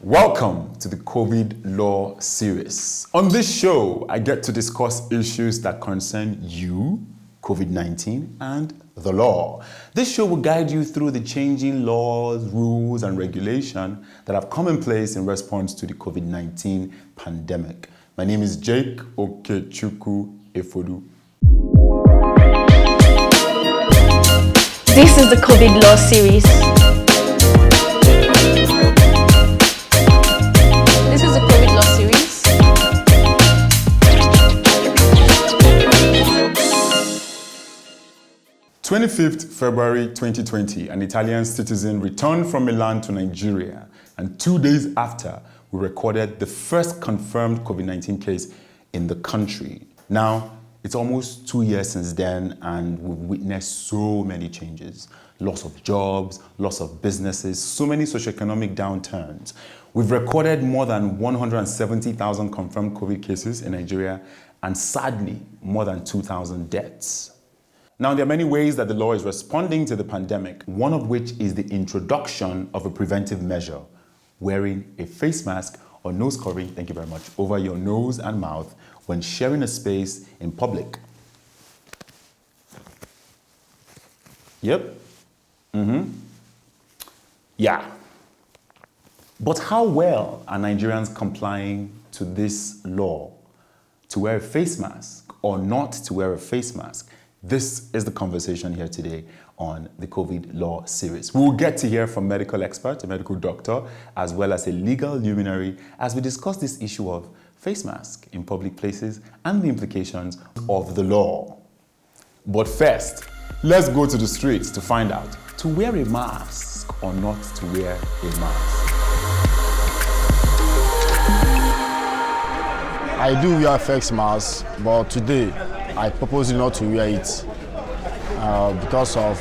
Welcome to the COVID Law series. On this show, I get to discuss issues that concern you, COVID-19, and the law. This show will guide you through the changing laws, rules, and regulation that have come in place in response to the COVID-19 pandemic. My name is Jake Okechukwu Efodu. This is the COVID Law series. 25th February 2020, an Italian citizen returned from Milan to Nigeria, and 2 days after, we recorded the first confirmed COVID-19 case in the country. Now, it's almost 2 years since then, and we've witnessed so many changes. Loss of jobs, loss of businesses, so many socioeconomic downturns. We've recorded more than 170,000 confirmed COVID cases in Nigeria, and sadly, more than 2,000 deaths. Now, there are many ways that the law is responding to the pandemic, one of which is the introduction of a preventive measure, wearing a face mask or nose covering, thank you very much, over your nose and mouth when sharing a space in public. Yep. Yeah. But how well are Nigerians complying to this law? To wear a face mask or not to wear a face mask? This is the conversation here today on the COVID Law series. We'll get to hear from medical experts, a medical doctor, as well as a legal luminary as we discuss this issue of face masks in public places and the implications of the law. But first, let's go to the streets to find out to wear a mask or not to wear a mask. I do wear face mask, but today I propose not to wear it because of,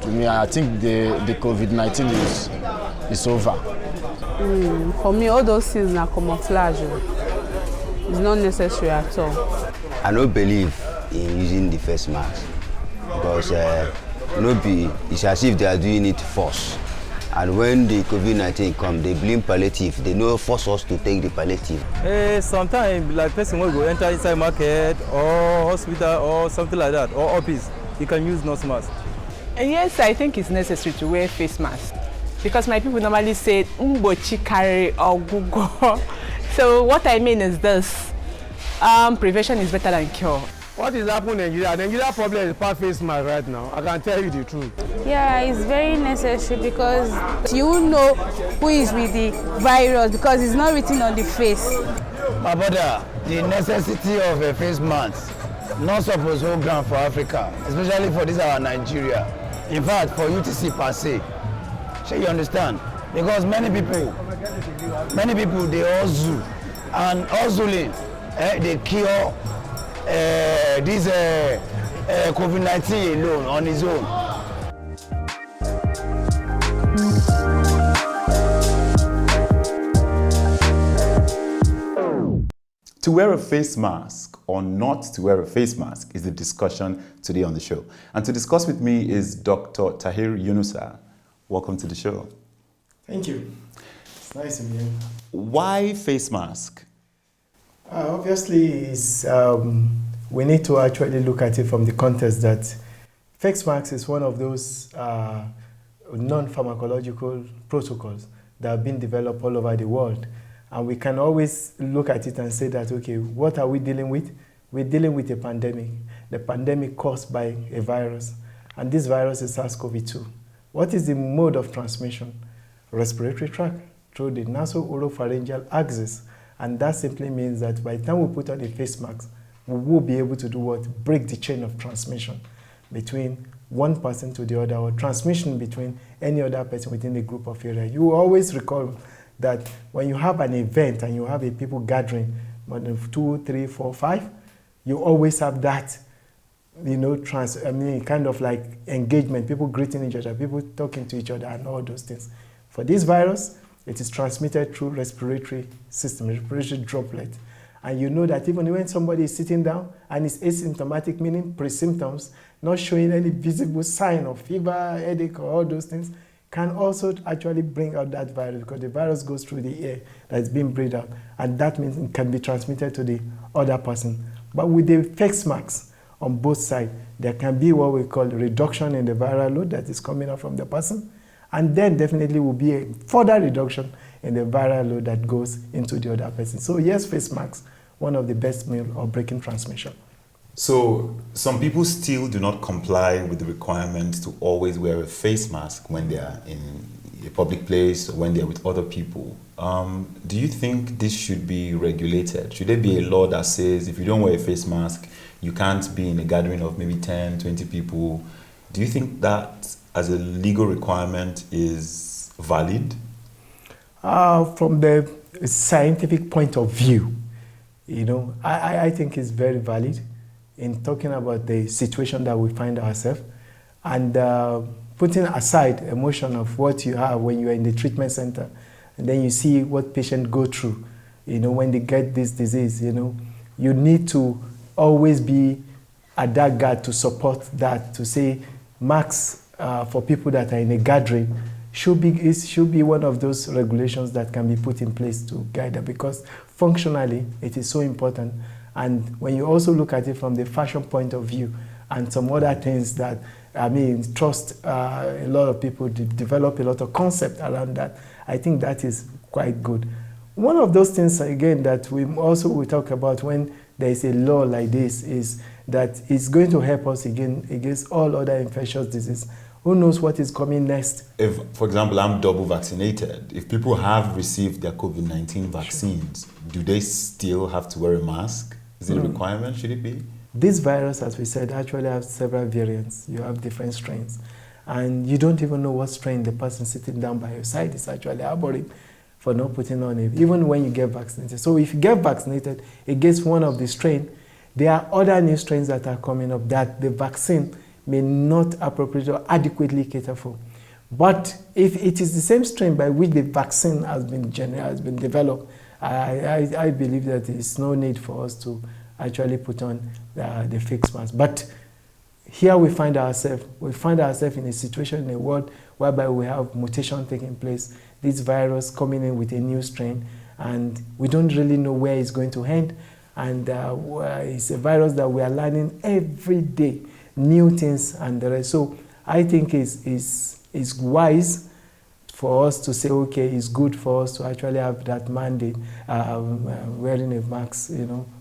to me, I think the COVID-19 is over. For me, all those things are camouflage. It's not necessary at all. I don't believe in using the face mask because it's as if they are doing it force. And when the COVID-19 come, they blame palliative. They don't force us to take the palliative. Sometimes, like person will go enter inside market or hospital or something like that, or office, you can use nose mask. Yes, I think it's necessary to wear face mask because my people normally say "umbochi carry" or "gugo." So what I mean is this: prevention is better than cure. What is happening in Nigeria? The Nigeria problem is past face mask right now. I can tell you the truth. Yeah, it's very necessary because you know who is with the virus because it's not written on the face. My brother, the necessity of a face mask not supposed to hold ground for Africa, especially for this our Nigeria. In fact, for UTC per se. So you understand? Because many people they hustle and hustling they cure this COVID-19 alone on its own. To wear a face mask or not to wear a face mask is the discussion today on the show. And to discuss with me is Dr. Tahir Yunusa. Welcome to the show. Thank you. It's nice to be here. Why face mask? Obviously, we need to actually look at it from the context that face mask is one of those non-pharmacological protocols that have been developed all over the world. And we can always look at it and say that, okay, what are we dealing with? We're dealing with a pandemic, the pandemic caused by a virus. And this virus is SARS-CoV-2. What is the mode of transmission? Respiratory tract, through the nasopharyngeal axis. And that simply means that by the time we put on a face mask, we will be able to do what? Break the chain of transmission between one person to the other, or transmission between any other person within the group of area. You will always recall that when you have an event and you have a people gathering, more than 2, 3, 4, 5, you always have that, kind of like engagement, people greeting each other, people talking to each other and all those things. For this virus, it is transmitted through respiratory system, respiratory droplet. And you know that even when somebody is sitting down and is asymptomatic, meaning pre-symptoms, not showing any visible sign of fever, headache, or all those things, can also actually bring out that virus, because the virus goes through the air that's being breathed out, and that means it can be transmitted to the other person. But with the face masks on both sides, there can be what we call reduction in the viral load that is coming out from the person, and then definitely will be a further reduction in the viral load that goes into the other person. So yes, face masks, one of the best means of breaking transmission. So some people still do not comply with the requirement to always wear a face mask when they are in a public place or when they are with other people. Do you think this should be regulated? Should there be a law that says if you don't wear a face mask, you can't be in a gathering of maybe 10, 20 people? Do you think that as a legal requirement is valid? From the scientific point of view, I think it's very valid in talking about the situation that we find ourselves, and putting aside emotion of what you have when you are in the treatment center, and then you see what patients go through, when they get this disease, you need to always be at that guard to support that, to say masks for people that are in a gathering should be one of those regulations that can be put in place to guide them, because functionally it is so important. And when you also look at it from the fashion point of view and some other things that, trust, a lot of people develop a lot of concept around that. I think that is quite good. One of those things, again, that we talk about when there is a law like this is that it's going to help us again against all other infectious diseases. Who knows what is coming next? If, for example, I'm double vaccinated, if people have received their COVID-19 vaccines, do they still have to wear a mask? Is it a requirement? Should it be? This virus, as we said, actually has several variants. You have different strains. And you don't even know what strain the person sitting down by your side is actually harboring for not putting on it, even when you get vaccinated. So if you get vaccinated against one of the strains, there are other new strains that are coming up that the vaccine may not appropriately or adequately cater for. But if it is the same strain by which the vaccine has been developed, I believe that there is no need for us to actually put on the face mask. But here we find ourselves in a situation in a world whereby we have mutation taking place, this virus coming in with a new strain, and we don't really know where it's going to end. And it's a virus that we are learning every day, new things and the rest. So I think it's wise for us to say, okay, it's good for us to actually have that mandate, wearing a mask,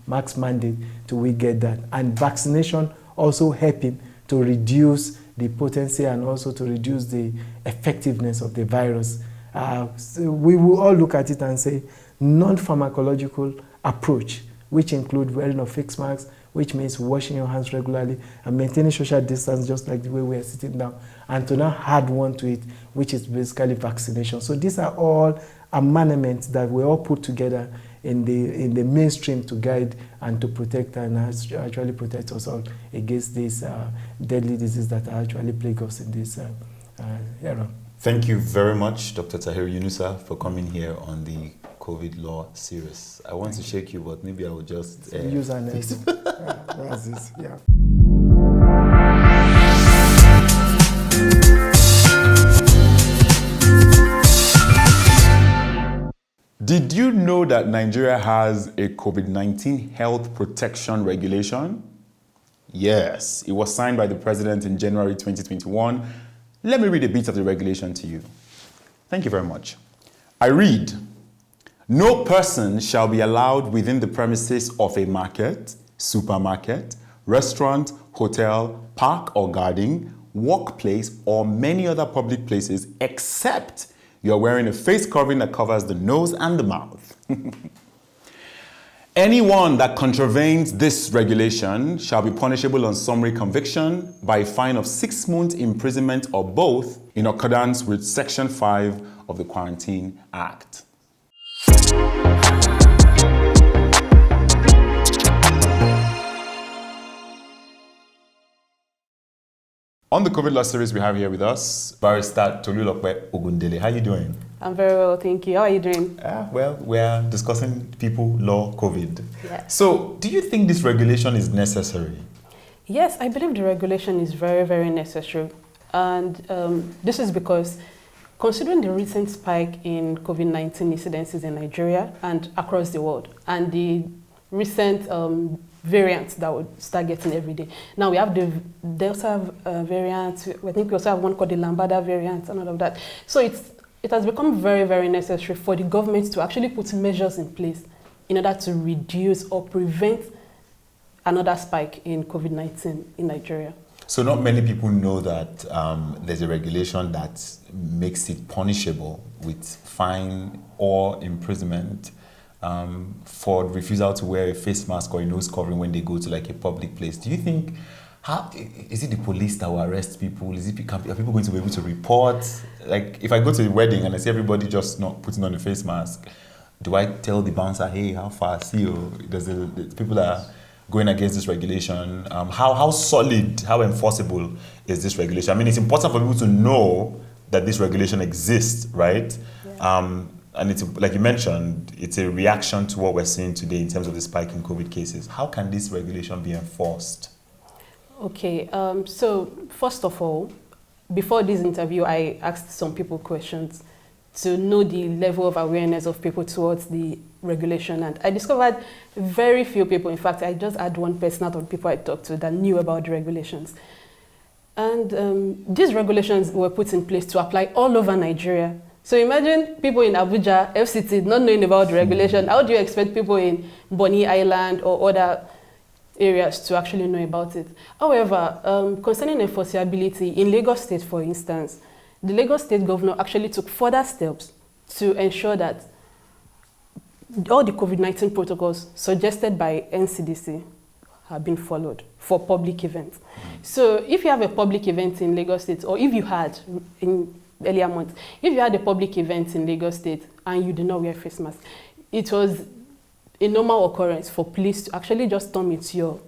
mask mandate till we get that. And vaccination also helping to reduce the potency and also to reduce the effectiveness of the virus. So we will all look at it and say non-pharmacological approach, which include wearing of face masks, which means washing your hands regularly and maintaining social distance just like the way we are sitting down, and to now add one to it, which is basically vaccination. So these are all amendments that we all put together in the mainstream to guide and to protect and actually protect us all against these deadly diseases that are actually plague us in this era. Thank you very much, Dr. Tahir Yunusa, for coming here on the COVID law series. I want to shake you, but maybe I will just use an S. That's it. Yeah. Did you know that Nigeria has a COVID-19 health protection regulation? Yes, it was signed by the president in January 2021. Let me read a bit of the regulation to you. Thank you very much. I read, no person shall be allowed within the premises of a market, supermarket, restaurant, hotel, park or garden, workplace, or many other public places except you are wearing a face covering that covers the nose and the mouth. Anyone that contravenes this regulation shall be punishable on summary conviction by a fine of 6 months imprisonment or both, in accordance with Section 5 of the Quarantine Act. On the COVID law series, we have here with us Barrister Tolulope Ogundele. How are you doing? I'm very well, thank you. How are you doing? Well, we are discussing people, law, COVID. Yeah. So, do you think this regulation is necessary? Yes, I believe the regulation is very, very necessary. And this is because Considering the recent spike in COVID-19 incidences in Nigeria and across the world, and the recent variants that would start getting every day. Now we have the Delta variant, I think we also have one called the Lambda variant and all of that. So it has become very, very necessary for the government to actually put measures in place in order to reduce or prevent another spike in COVID-19 in Nigeria. So not many people know that there's a regulation that makes it punishable with fine or imprisonment for refusal to wear a face mask or a nose covering when they go to like a public place. Do you think, is it the police that will arrest people? Are people going to be able to report? Like if I go to a wedding and I see everybody just not putting on a face mask, do I tell the bouncer, hey, how far? See you? The people are going against this regulation. How solid, how enforceable is this regulation? I mean, it's important for people to know that this regulation exists, right? Yeah. And it's, like you mentioned, it's a reaction to what we're seeing today in terms of the spike in COVID cases. How can this regulation be enforced? Okay, so first of all, before this interview, I asked some people questions to know the level of awareness of people towards the regulation. And I discovered very few people, in fact, I just had one person out of the people I talked to that knew about the regulations. And these regulations were put in place to apply all over Nigeria. So imagine people in Abuja, FCT, not knowing about the regulation. How do you expect people in Bonny Island or other areas to actually know about it? However, concerning enforceability, in Lagos State, for instance, the Lagos State governor actually took further steps to ensure that all the COVID-19 protocols suggested by NCDC have been followed for public events. So if you have a public event in Lagos State, or if you had in earlier months, if you had a public event in Lagos State and you did not wear a face mask, it was a normal occurrence for police to actually just storm into your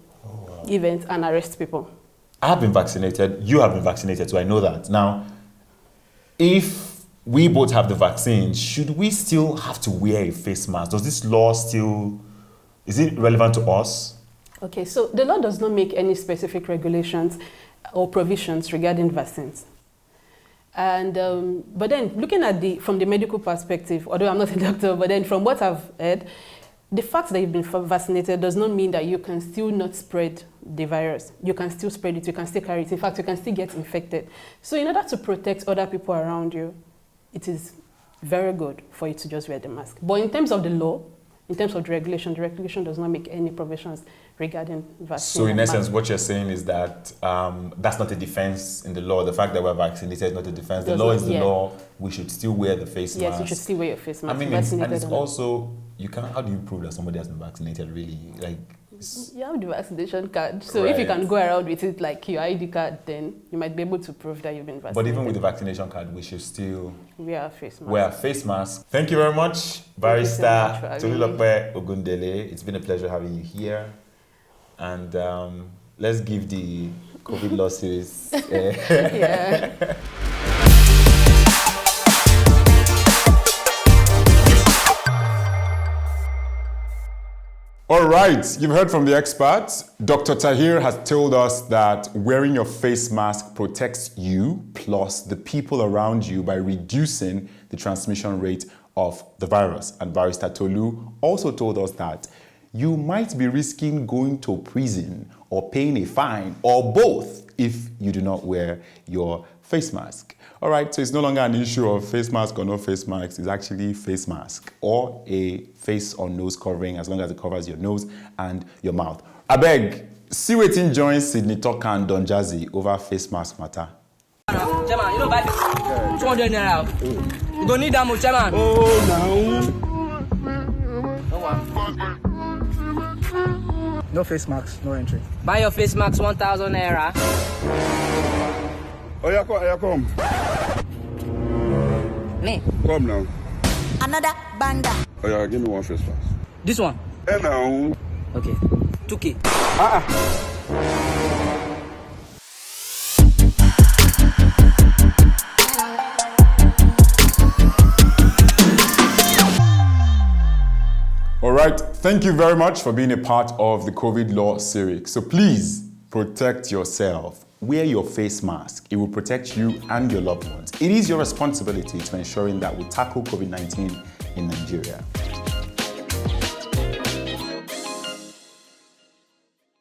event and arrest people. I have been vaccinated, you have been vaccinated, so I know that. Now, if we both have the vaccine, should we still have to wear a face mask? Does this law still, is it relevant to us? Okay, so the law does not make any specific regulations or provisions regarding vaccines. And, but then looking at from the medical perspective, although I'm not a doctor, but then from what I've heard, the fact that you've been vaccinated does not mean that you can still not spread the virus. You can still spread it, you can still carry it. In fact, you can still get infected. So in order to protect other people around you, it is very good for you to just wear the mask. But in terms of the law, in terms of the regulation does not make any provisions regarding vaccine. So in essence, what you're saying is that that's not a defense in the law. The fact that we're vaccinated is not a defense. The law is the law. We should still wear the face mask. Yes, you should still wear your face mask. I mean, it's also, how do you prove that somebody has been vaccinated really? Like, you have the vaccination card. So if you can go around with it like your ID card, then you might be able to prove that you've been vaccinated. But even with the vaccination card, we should still wear a face mask. Wear a face mask. Thank you very much, Barrister Tolulope Ogundele. It's been a pleasure having you here. And let's give the COVID law series. Yeah. All right, you've heard from the experts. Dr. Tahir has told us that wearing your face mask protects you plus the people around you by reducing the transmission rate of the virus. And Barrister Tolu also told us that you might be risking going to prison or paying a fine or both if you do not wear your face mask. All right, so it's no longer an issue of face mask or no face mask. It's actually face mask or a face or nose covering as long as it covers your nose and your mouth. I beg, see wetin join Sydney Tucker and Don Jazzy over face mask matter. Chairman, you know buy 200 naira. You go need that much, Chairman. Oh, no. No face mask, no entry. Buy your face mask 1,000 naira. Oh, yeah, come. Me? Come now. Another banda. Oh, yeah, give me one face mask. This one? Hey, now. Okay. 2K. All right, thank you very much for being a part of the COVID law series. So please protect yourself. wear your face mask. It will protect you and your loved ones. It is your responsibility to ensuring that we tackle COVID-19 in Nigeria.